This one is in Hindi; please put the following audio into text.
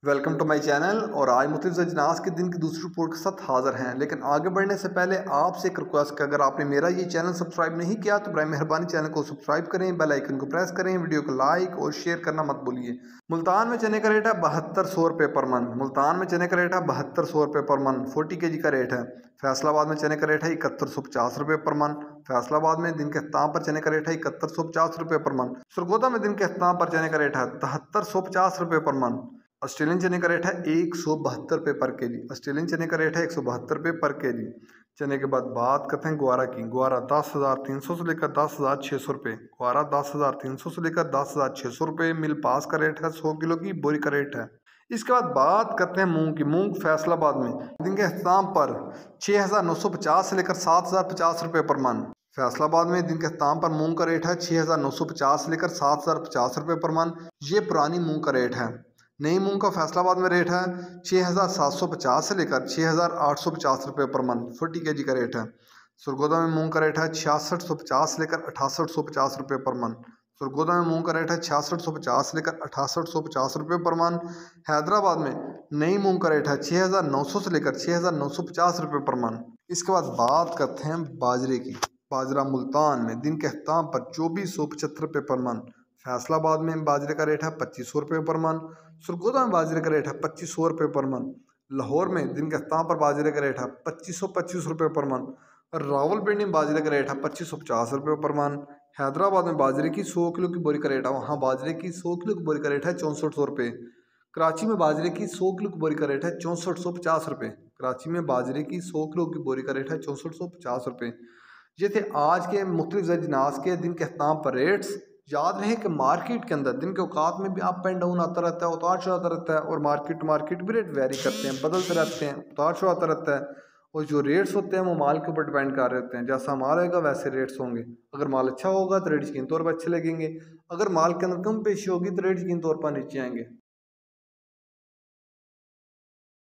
Welcome to my channel. और आज मुख्तलिफ अजनास के दिन की दूसरी रिपोर्ट के साथ हाजिर हैं। लेकिन आगे बढ़ने से पहले आपसे एक रिक्वेस्ट कि अगर आपने मेरा ये चैनल सब्सक्राइब नहीं किया तो बराए मेहरबानी चैनल को सब्सक्राइब करें, बेल आइकन को प्रेस करें, वीडियो को लाइक और शेयर करना मत भूलिए। मुल्तान में चने का रेट है 7200 रुपये पर मन। मुल्तान में चने का रेट है 7200 रुपये पर मन। 40 kg का रेट है। फैसलाबाद में चने का रेट है 7150 रुपये पर मन। फैसलाबाद में दिन के अख्ताम पर चने का रेट है 7150 रुपये पर मन। सरगोदा में दिन के अख्ताम पर चने का रेट है 7350 रुपये पर मन। ऑस्ट्रेलियन चने का रेट है 172 रुपये पर केजी। ऑस्ट्रेलियन चने का रेट है 172 रुपये पर केजी। चने के बाद बात करते हैं ग्वारा की। ग्वारा 10,300 से लेकर 10,600 रुपये। ग्वारा 10,300 से लेकर 10,600 रुपये। मिल पास का रेट है 100 किलो की बोरी का रेट है। इसके बाद बात करते हैं मूंग की। मूंग फैसलाबाद में दिन के अख्ताम पर 6,950 से लेकर 7,050 रुपये पर मन। फैसलाबाद में दिन के अख्ताम पर मूंग का रेट है 6,950 से लेकर 7,050 रुपये पर मन। ये पुरानी मूंग का रेट है। नई मूंग का फैसलाबाद में रेट है 6,750 से लेकर 6,850 रुपये पर मन। 40 kg का रेट है। सरगोदा में मूंग का रेट है 6650 से लेकर 6850 रुपये पर मन। सरगोदा में मूंग का रेट है 6650 से लेकर 6850 रुपये पर मन। हैदराबाद में नई मूंग का रेट है 6,900 से लेकर 6,950 रुपये पर मन। इसके बाद बात करते हैं बाजरे की। बाजरा मुल्तान में दिन के अख्ताम पर 2475 रुपये पर मन। फैसलाबाद में बाजरे का रेट है 2500 रुपये पर मन। सरगोदा में बाजरे का रेट है 2500 रुपये पर मन। लाहौर में दिन के अख्ताम पर बाजरे का रेट है 2525 रुपये पर मन। और रावलपिंडी में बाजरे का रेट है 2550 रुपये पर मन। हैदराबाद में बाजरे की 100 किलो की बोरी का रेट है, वहाँ बाजरे की 100 किलो की बोरी का रेट है 6400 रुपये। कराची में बाजरे की 100 किलो की बोरी का रेट है 6450 रुपये। कराची में बाजरे की 100 किलो की बोरी का रेट है 6450 रुपये। ये थे आज के मुख्तलिफ अजनास के दिन के अख्ताम पर रेट्स। याद रहे कि मार्केट के अंदर दिन के औकात में भी अप एंड डाउन आता रहता है, उतार चढ़ाव आता रहता है। और मार्केट टू मार्केट भी रेट वेरी करते हैं, बदलते रहते हैं, उतार चढ़ाव आता रहता है। और जो रेट्स होते हैं वो माल के ऊपर डिपेंड कर रहे होते हैं। जैसा माल आएगा वैसे रेट्स होंगे। अगर माल अच्छा होगा तो रेट यकीन तौर पर अच्छे लगेंगे। अगर माल के अंदर कम पेशी होगी तो रेट यकीन तौर पर नीचे आएंगे।